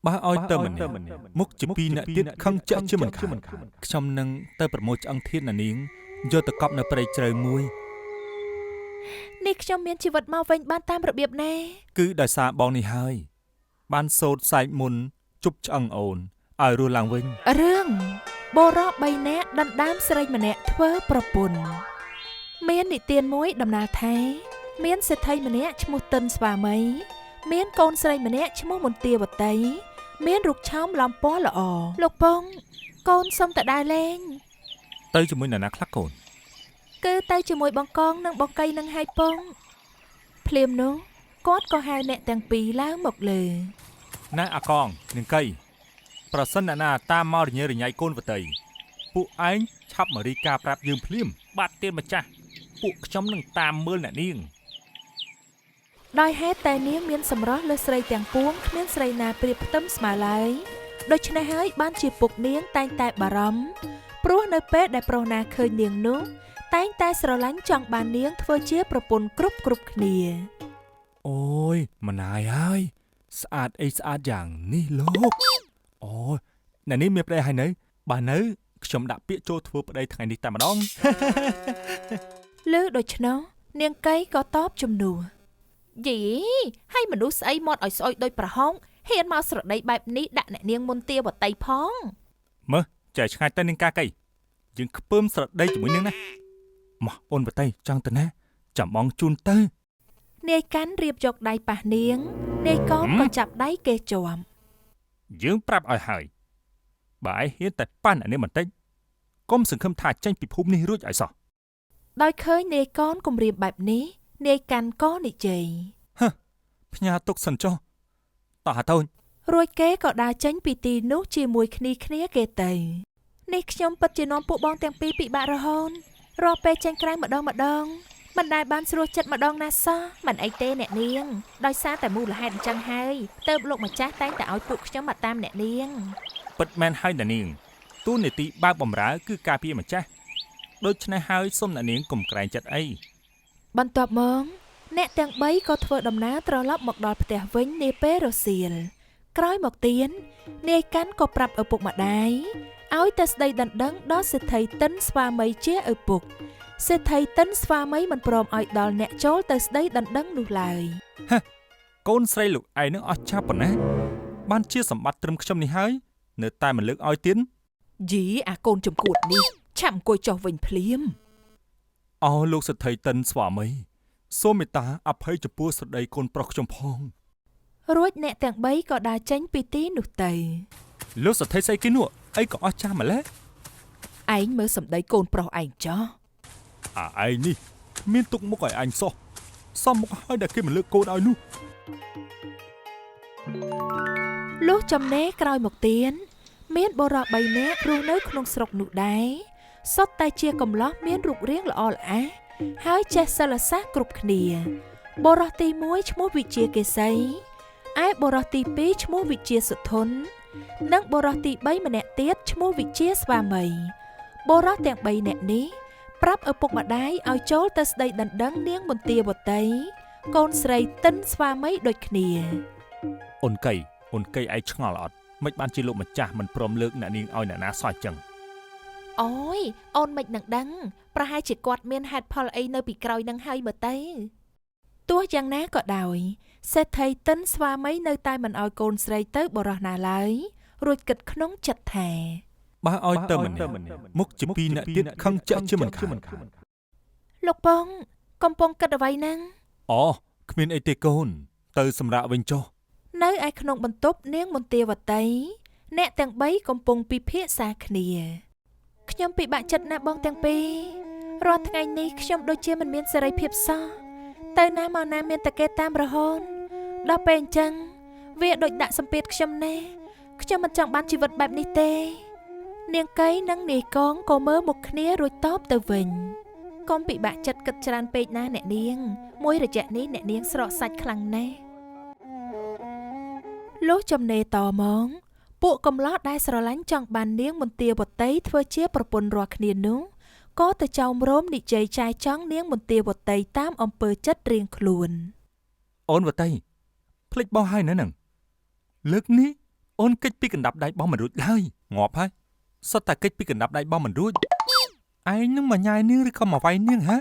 បើឲ្យទៅម្នាក់មុខជាពីរអ្នកទៀតខឹងចាក់ជាមិនខានខ្ញុំនឹងទៅប្រមូលឆ្អឹងធាតុណានាងយកទៅកប់នៅព្រៃជ្រៅមួយនេះខ្ញុំមានជីវិតមកវិញបានតាមរបៀបណាគឺដោយសារបងនេះហើយបានសូត្រសែកមុនជប់ឆ្អឹងអូនឲ្យរស់ឡើងវិញរឿងបរោះ3នាក់ដណ្ដើមស្រីម្នាក់ធ្វើប្រពន្ធមាននិទានមួយដំណាលថាមានសេដ្ឋីម្នាក់ឈ្មោះតិនស្វាមីមានកូនស្រីម្នាក់ឈ្មោះមន្ទាវតីមានរូបឆោមឡំពណ៌ល្អលោកពងកូនសុំតដើរលេងទៅជាមួយនរណាខ្លះកូនគឺទៅជាមួយបងកងនិងបងកៃនឹងហើយពងភ្លាមនោះគាត់ក៏ហៅអ្នកទាំងពីរឡើងមកលើណែអាកងនិងកៃប្រសិនអ្នកណាតាមមករញ៉េរញ៉ៃកូនវតីពួកឯងឆាប់មករីកាប្រាប់យើងភ្លាមបាទទៀនម្ចាស់ពួកខ្ញុំនឹងតាមមើលអ្នកនាងដោយហេតុតែនាងមានសម្រស់លើស្រីទាំងពួងគ្មានស្រីណាប្រៀបផ្ទឹមស្មើឡើយដូច្នេះហើយបានជាពុកនាងតែងតែបារម្ភព្រោះនៅពេលដែលប្រុសណាឃើញនាងនោះតែងតែស្រឡាញ់ចង់បាននាងធ្វើជាប្រពន្ធគ្រប់គ្នាអូយម្នាយហើយស្អាតអីស្អាតយ៉ាងនេះលោកអូយអ្នកនេះមានប្តីហើយនៅបើនៅខ្ញុំដាក់ពាក្យចូលធ្វើប្តីថ្ងៃនេះតែម្ដងលឺដូច្នោះនាងកៃក៏តបជំនួសយីហើយមនុស្សស្អីមាត់ឲ្យស្អុយដូចប្រហុងហ៊ានមកស្រដីបែបនេះដាក់អ្នកនាងមន្ទាវតីផងមើលចែឆ្ងាយទៅនឹងកាកៃយើងខ្ពើមស្រដីជាមួយនាងណាមកអូនវតីចង់ទៅណាចាំបងជូនទៅនាយកាន់រៀបយកដៃប៉ះនាងនាយកោបក៏ចាប់ដៃគេជាប់យើងប្រាប់ឲ្យហើយបើឯងហ៊ានតែប៉ះអ្នកនេះបន្តិចកុំសង្ឃឹមថាចេញពីភូមិនេះរួចឲ្យសោះដោយឃើញនាយកូនគំរាមបែបនេះនាយកាន់ក៏និយាយផ្ញើទុកសិនចុះតោះតូចរួចគេក៏ដើរចេញពីទីនោះជាមួយគ្នាគេទៅនេះខ្ញុំពិតជានាំពួកបងទាំងពីរពិបាករហូតរាល់ពេលចេញក្រៅម្ដងមិនដែលបានស្រួលចិត្តម្ដងណាសោះមិនអីទេអ្នកនាងដោយសារតែមូលហេតុអញ្ចឹងហើយទើបលោកម្ចាស់តែងតែឲ្យពួកខ្ញុំមកតាមអ្នកនាងពិតមែនហើយអ្នកនាងទូនីតិបើកបំរើគឺការពារម្ចាស់ដូច្នេះហើយសូមអ្នកនាងកុំក្រែងចិត្តអីបន្ទាប់មកអ្នកទាំង3ក៏ធ្វើដំណើរត្រឡប់មកដល់ផ្ទះវិញនាពេលរសៀលក្រោយមកទៀតនាយកាន់ក៏ប្រាប់ឪពុកម្ដាយឲ្យទៅស្ដីដណ្ដឹងដល់សេដ្ឋីតិនស្វាមីជាឪពុកសេដ្ឋីតិនស្វាមីមិនព្រមឲ្យដល់អ្នកចូលទៅស្ដីដណ្ដឹងនោះឡើយកូនស្រីលោកឯងនឹងអស់ចាប់ប៉ុណ្ណាបានជាសម្បត្តិត្រឹមខ្ញុំនេះហើយនៅតែមិនលើកឲ្យទៀតយីអាកូនចំគួតនេះឆាប់អង្គុយចុះវិញភ្លាមអោលោកសេដ្ឋីតិនស្វាមីសូមមេត្តាអភ័យចំពោះស្ដីកូនប្រុសខ្ញុំផងរួចអ្នកទាំង3ក៏ដើរចេញពីទីនោះទៅលោកសេដ្ឋីស្អីគេនោះអីក៏អស់ចាស់ម្ល៉េះឯងមើលសម្ដីកូនប្រុសឯងចោះឯងនេះមានទុកមុខឲ្យអញសោះសមមុខឲ្យតែគេមិនលើកកូនឲ្យនោះលុះចំណេះក្រោយមកទៀតមានបុរស3នាក់រស់នៅក្នុងស្រុកនោះដែរសុទ្ធតែជាកំឡោះមានរូបរាងល្អល្អះហើយចេះសិលសាស្ត្រគ្រប់គ្នាបុរសទី1ឈ្មោះវិជាកេសីឯបុរសទី2ឈ្មោះវិជាសុធននិងបុរសទី3ម្នាក់ទៀតឈ្មោះវិជាស្វាមីបុរសទាំង3នាក់នេះប្រាប់ឪពុកម្ដាយឲ្យចូលទៅស្ដីដណ្ដឹងនាងមន្ទាវតីកូនស្រីតិនស្វាមីដូចគ្នាអូនកៃឯងឆ្ងល់អត់មិនបានជាលោកម្ចាស់មិនព្រមលើកអ្នកនាងឲ្យអ្នកណាសោះចឹងអូយអូនមិននឹងដឹងប្រហែលជាគាត់មានហេតុផលអីនៅពីក្រោយនឹងហើយមើលទៅទោះយ៉ាងណាក៏ដោយសេដ្ឋីតិនស្វាមីនៅតែមិនឲ្យកូនស្រីទៅបរោះណាឡើយរួចគិតក្នុងចិត្តថាបើឲ្យទៅម្នាក់មុខជាពីរអ្នកទៀតខឹងចាក់ជាមិនខានលោកពងកំពុងគិតអ្វីហ្នឹងអូគ្មានអីទេកូនទៅសម្រាប់វិញចុះនៅឯក្នុងបន្ទប់នាងមន្ទាវតីអ្នកទាំង3កំពុងពិភាក្សាគ្នាខ្ញុំពិបាកចិត្តណាស់បងទាំងពីររាល់ថ្ងៃនេះខ្ញុំដូចជាមិនមានសេរីភាពសោះទៅណាមកណាមានតែគេតាមរហូតដល់ពេលអញ្ចឹងវាដូចដាក់សម្ពាធខ្ញុំណែខ្ញុំមិនចង់បានជីវិតបែបនេះទេនាងកៃនិងនាយកងក៏មើលមុខគ្នារួចតបទៅវិញកុំពិបាកចិត្តគិតច្រើនពេកណាអ្នកនាងមួយរយៈនេះអ្នកនាងស្រកសាច់ខ្លាំងណាស់លុះចំណេរតមកពួកកំឡោះដែលស្រឡាញ់ចង់បាននាងមន្ទាវតីធ្វើជាប្រពន្ធរាល់គ្នានោះក៏ទៅចោមរោមនិយាយចាយចង់នាងមន្ទាវតីតាមអំពើចិត្តរៀងខ្លួនអូនវតីភ្លេចបោះហើយនៅនឹងលើកនេះ អូនកិច្ចពីកណ្ដាប់ដៃបងមិនរួចឡើយងាប់ហើយសុទ្ធតែកិច្ចពីកណ្ដាប់ដៃបងមិនរួចឯងនឹងមកញ៉ាយនាងឬក៏មកវាយនាងហ៎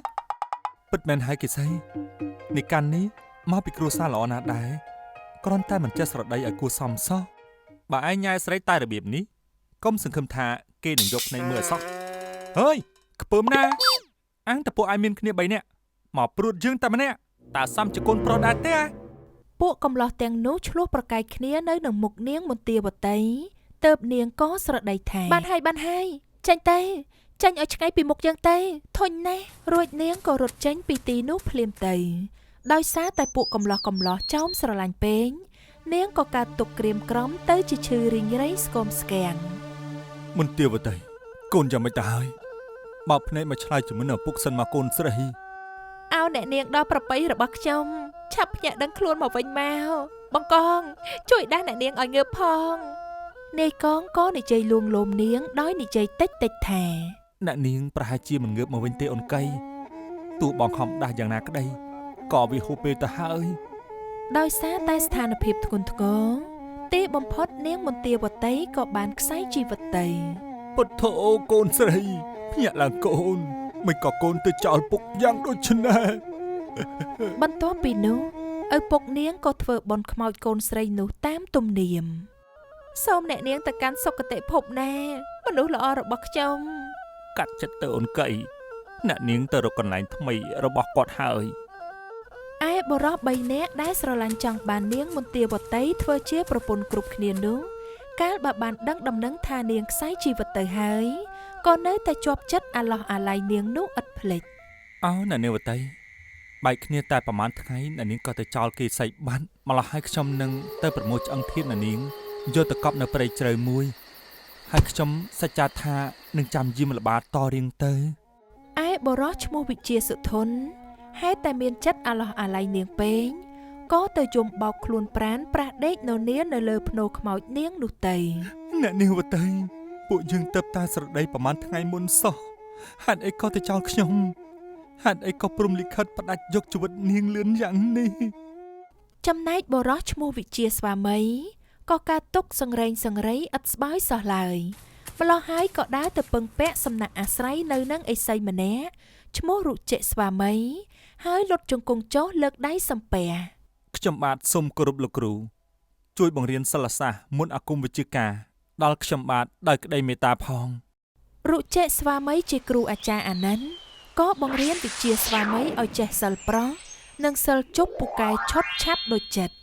ពិតមែនហើយកេសីនៃកាន់នេះមកពីគ្រួសារល្អណាស់ដែរគ្រាន់តែមិនចេះស្រដីឲ្យគួរសមសោះបើឯងញ៉ាយស្រីតែរបៀបនេះកុំសង្ឃឹមថាគេនឹងយកភ្នែកមើលឲ្យសោះហើយខ្ពើមណាអញតពួកឯងមានគ្នា3នាក់មកព្រួតយើងតែម្នាក់តើសំជាកូនប្រុសដែរទេ ពួកកំឡោះទាំងនោះឆ្លោះប្រកែកគ្នានៅនឹងមុខនាងមន្ទាវតីទើបនាងក៏ស្រដីថាបានហើយចាញ់ទៅចាញ់ឲ្យឆ្ងាយពីមុខយើងទៅធុញណាស់រួចនាងក៏រត់ចេញពីទីនោះភ្លាមទៅដោយសារតែពួកកំឡោះចោមស្រឡាញ់ពេងនាងក៏កើតទុកក្រៀមក្រំទៅជាឈឺរីងរៃស្គមស្គាំង មន្ទាវតីកូនយ៉ាងម៉េចទៅហើយបើភ្នែកមកឆ្លើយជាមួយនឹងឪពុកសិនមកកូនស្រី ឲ្យអ្នកនាងដល់ប្រពៃរបស់ខ្ញុំឆាប់ភ្ញាក់ដឹងខ្លួនមកវិញមកបង្កងជួយដាស់អ្នកនាងឲ្យងើបផងនាយកងក៏និយាយលួងលោមនាងដោយនិយាយតិចថា អ្នកនាងប្រហែលជាមិនងើបមកវិញទេអូនកៃទោះបងខំដាស់យ៉ាងណាក្តីក៏វាហួសពេលទៅហើយ ដោយសារតែស្ថានភាពធ្ងន់ធ្ងរទីបំផុតនាងមន្ទាវតីក៏បានខ្សែជីវិតទៅ ពុទ្ធអូកូនស្រីភ្ញាក់ឡើងកូនមិនក៏កូនទៅចោលពុកយ៉ាងដូចនេះ បន្ទាប់ពីនោះឪពុកនាងក៏ធ្វើបន់ខ្មោចកូនស្រីនោះតាមទំនៀមសូមអ្នកនាងទៅកាន់សុគតិភពណាមនុស្សល្អរបស់ខ្ញុំ កាត់ចិត្តទៅអូនកៃអ្នកនាងទៅរកកន្លែងថ្មីរបស់គាត់ហើយ ឯបរិស3នាក់ដែលស្រឡាញ់ចង់បាននាងមន្ទាវតីធ្វើជាប្រពន្ធគ្រប់គ្នានោះកាលបើបានដឹងដំណឹងថានាងខ្សែជីវិតទៅហើយក៏នៅតែជាប់ចិត្តអាឡោះអាល័យនាងនោះឥតភ្លេច អោអ្នកនាងវតីបែកគ្នាតែប្រហែលថ្ងៃអ្នកនាងក៏ទៅចោលគេសៃបាត់ម្ល៉េះហើយខ្ញុំនឹងទៅប្រមូលឆ្អឹងធាតុអ្នកនាងយកទៅកប់នៅព្រៃជ្រៅមួយហើយខ្ញុំសច្ចាថានឹងចាំយាមល្បាតតរៀងទៅ ឯបរិសឈ្មោះវិជាសុធនហេតុតែមានចិត្តអាឡោះអាល័យនាងពេងក៏ទៅយំបោកខ្លួនប្រាណប្រះដេកនៅលើភ្នោខ្មោចនាងនោះទៅ អ្នកនាងវតីពួកយើងទៅតែស្រដីប្រហែលថ្ងៃមុនសោះហេតុអីក៏ទៅចោលខ្ញុំហេតុអីក៏ព្រមលិខិតផ្ដាច់យកជីវិតនាងលឿនយ៉ាងនេះ ចំណែកបរិសឈ្មោះវិជាស្វាមីក៏កើតទុកសង្រេងសង្រីឥតស្បើយសោះឡើយម្ល៉េះហើយក៏ដើរទៅពឹងពាក់សំណាក់អាស្រ័យនៅនឹងឥសីម្នាក់ឈ្មោះរុជិស្វាមីហើយលុតជង្គង់ចុះលើកដៃសំពះ ខ្ញុំបាទសូមគោរពលោកគ្រូជួយបង្រៀនសិលសាស្ត្រមុនអាគមវិជ្ជាការដល់ខ្ញុំបាទដោយក្តីមេត្តាផង រុជិស្វាមីជាគ្រូអាចារ្យអានន្ទក៏បង្រៀនវិជាស្វាមីឲ្យចេះសិលប្រុសនិងសិលជប់ពូកែឆុតឆាប់ដូចចិត្ត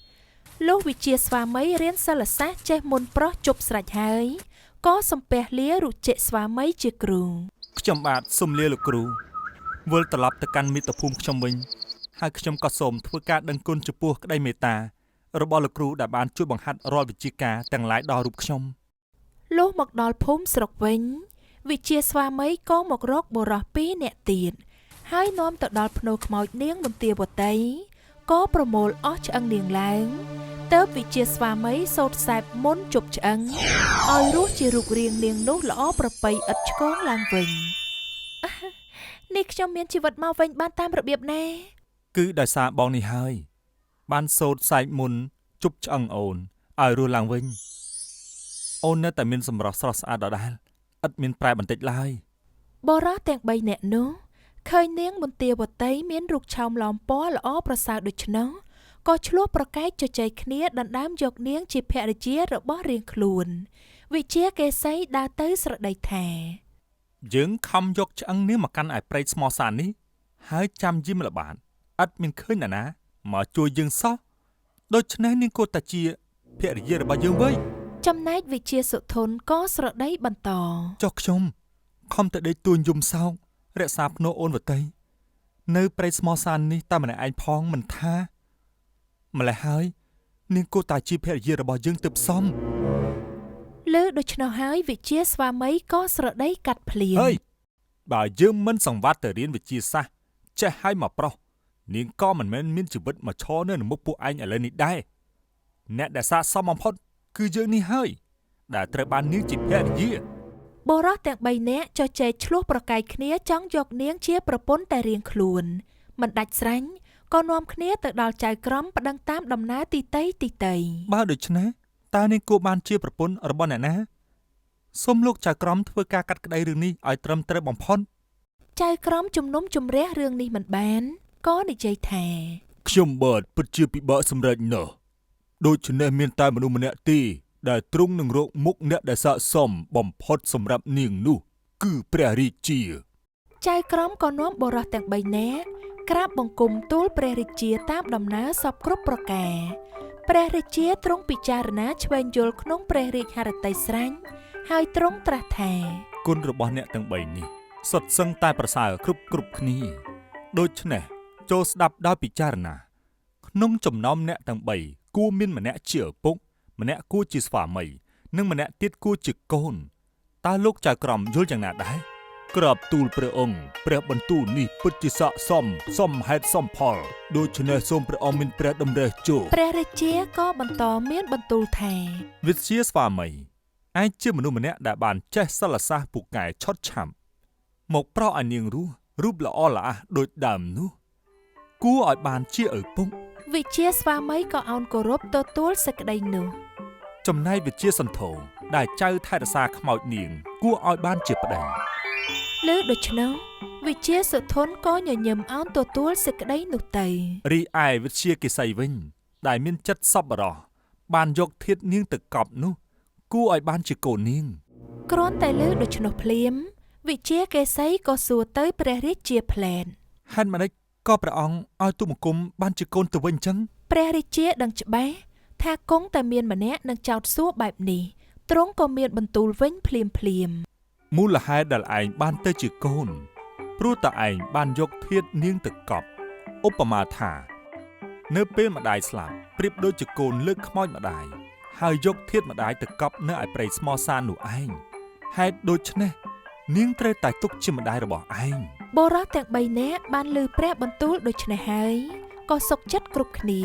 លុះវិជាស្វាមីរៀនសិលសាស្ត្រចេះមុនប្រុសជប់ស្រេចហើយក៏សំពះលារុជិស្វាមីជាគ្រូ ខ្ញុំបាទសូមលាលោកគ្រូវិលត្រឡប់ទៅកាន់មាតុភូមិខ្ញុំវិញហើយខ្ញុំក៏សូមធ្វើការដឹងគុណចំពោះក្តីមេត្តារបស់លោកគ្រូដែលបានជួយបង្ហាត់រាល់វិជ្ជាការទាំងឡាយដល់រូបខ្ញុំ លុះមកដល់ភូមិស្រុកវិញវិជាស្វាមីក៏មករកបុរស2នាក់ទៀតហើយនាំទៅដល់ភ្នោខ្មោចនាងមន្ទាវតីក៏ប្រមូលអស់ឆ្អឹងនាងឡើងទើបវិជាស្វាមីសូត្រសែបមុនជប់ឆ្អឹងឲ្យរស់ជារូបរាងនាងនោះល្អប្រពៃឥតឆ្កងឡើងវិញនេះខ្ញុំមានជីវិតមកវិញបានតាមរបៀបណា គឺដោយសារបងនេះហើយបានសូត្រសែកមុនជប់ឆ្អឹងអូនឲ្យរស់ឡើងវិញអូននៅតែមានសម្រស់ស្រស់ស្អាតដដែលឥតមានប្រែបន្តិចឡើយ បរិសទាំង3នាក់នោះឃើញនាងមន្ទាវតីមានរូបឆោមឡោមពណ៌ល្អប្រសើរដូច្នោះក៏ឆ្លោះប្រកែកជជែកគ្នាដណ្ដើមយកនាងជាភរិយារបស់រៀងខ្លួនវិជាកេសីដើរទៅស្រដីថា យើងខំយកឆ្អឹងនាងមកកាន់ឯព្រៃស្មោះសាននេះហើយចាំយាមល្បាតឥតមានឃើញណានាមកជួយយើងសោះដូច្នេះនាងគួរតែជាភរិយារបស់យើងវិញ ចំណែកវិជាសុធនក៏ស្រដីបន្ត ចុះខ្ញុំខំតែដេកទួញយំសោករក្សាភ្នោអូនវតីនៅព្រៃស្មោះសាននេះតែម្នាក់ឯងផងមិនថាម្ល៉េះហើយនាងគួរតែជាភរិយារបស់យើងទើបសម លើដូច្នោះហើយវិជាស្វាមីក៏ស្រដីកាត់ភ្លាម ហើយបើយើងមិនសង្វាត់ទៅរៀនវិទ្យាសាស្ត្រចេះឲ្យមកប្រុសនាងក៏មិនមែនមានជីវិតមកឈរនៅមុខពួកឯងឥឡូវនេះដែរអ្នកដែលស័ក្តិសមបំផុតគឺយើងនេះហើយដែលត្រូវបាននាងជាភរិយា បរិសទាំង3នាក់ចជែកឆ្លោះប្រកែកគ្នាចង់យកនាងជាប្រពន្ធតែរៀងខ្លួនមិនដាច់ស្រេញក៏នាំគ្នាទៅដល់ចៅក្រមប្តឹងតាមដំណើរទីតី បើដូច្នេះ តើនាងគួរបានជាប្រពន្ធរបស់អ្នកណាសូមលោកចៅក្រមធ្វើការកាត់ក្តីរឿងនេះឲ្យត្រឹមត្រូវបំផុតចៅក្រមជំនុំជម្រះរឿងនេះមិនបានក៏និយាយថាខ្ញុំបាទពិតជាពិបាកសម្រេចណាស់ដូច្នេះមានតែមនុស្សម្នាក់ទេដែលទ្រង់នឹងរកមុខអ្នកដែលស័ក្តិសមបំផុតសម្រាប់នាងនោះគឺព្រះរាជាចៅក្រមក៏នាំបុរសទាំង3នាក់ក្រាបបង្គំទូលព្រះរាជាតាមដំណើរសពគ្រប់ប្រការព្រះរាជាទ្រង់ពិចារណាឆ្វេងយល់ក្នុងព្រះរាជហឫទ័យស្រាញ់ហើយទ្រង់ត្រាស់ថាគុណរបស់អ្នកទាំង3នេះសុទ្ធសឹងតែប្រសើរគ្រប់គ្នាដូច្នេះចូលស្ដាប់ដោយពិចារណាក្នុងចំណោមអ្នកទាំង3គួរមានម្នាក់ជាឪពុកម្នាក់គួរជាស្វាមីនិងម្នាក់ទៀតគួរជាកូនតើលោកចៅក្រមយល់យ៉ាងណាដែរក្រាបទូលព្រះអង្គព្រះបន្ទូលនេះពិតជាស័ក្តិសមហេតុសមផលដូច្នេះសូមព្រះអង្គមានព្រះតម្រិះជោគព្រះរាជាក៏បន្តមានបន្ទូលថាវិជាស្វាមីឯងជាមនុស្សម្នាក់ដែលបានចេះសិលសាស្ត្រពូកែឆត់ឆាប់មកប្រោសឲ្យនាងរស់រូបល្អល្អះដូចដើមនោះគួរឲ្យបានជាឪពុកវិជាស្វាមីក៏អោនគោរពទទួលសេចក្តីនោះចំណែកវិជាសន្ធោដែលចៅថែរក្សាខ្មោចនាងគួរឲ្យបានជាប្តីលើដូច្នោះវិជាសុធនក៏ញញឹមអោនទទួលសេចក្តីនោះទៅរីឯវិជាកេសីវិញដែលមានចិត្តសប្បុរសបានយកធាតុនាងទៅកប់នោះគួរឲ្យបានជាកូននាងគ្រាន់តែលើដូច្នោះភ្លាមវិជាកេសីក៏សួរទៅព្រះរាជាផ្លែនហេតុម៉េចក៏ព្រះអង្គឲ្យទូលបង្គំបានជាកូនទៅវិញចឹងព្រះរាជាដឹងច្បាស់ថាគង់តែមានម្នាក់នឹងចោទសួរបែបនេះទ្រង់ក៏មានបន្ទូលវិញភ្លាមមូលហេតុដែលឯងបានទៅជាកូនព្រោះតែឯងបានយកធាតុនាងទៅកប់ឧបមាថានៅពេលម្ដាយស្លាប់ប្រៀបដូចជាកូនលើកខ្មោចម្ដាយហើយយកធាតុម្ដាយទៅកប់នៅឯព្រៃស្មោសាននោះឯងហេតុដូច្នេះនាងត្រូវតែទុកជាម្ដាយរបស់ឯងបុរសទាំង3នាក់បានឮព្រះបន្ទូលដូច្នេះហើយក៏សុខចិត្តគ្រប់គ្នា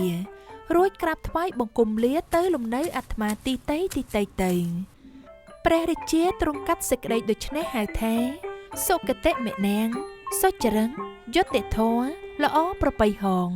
រួចក្រាបថ្វាយបង្គំលាទៅលំនៅអាត្មាទីតីទៅព្រះរាជាទ្រង់កាត់សេចក្តីដូច្នេះហៅថាសុគតិមេនាងសុចរិងយុត្តិធម៌ល្អប្រពៃហង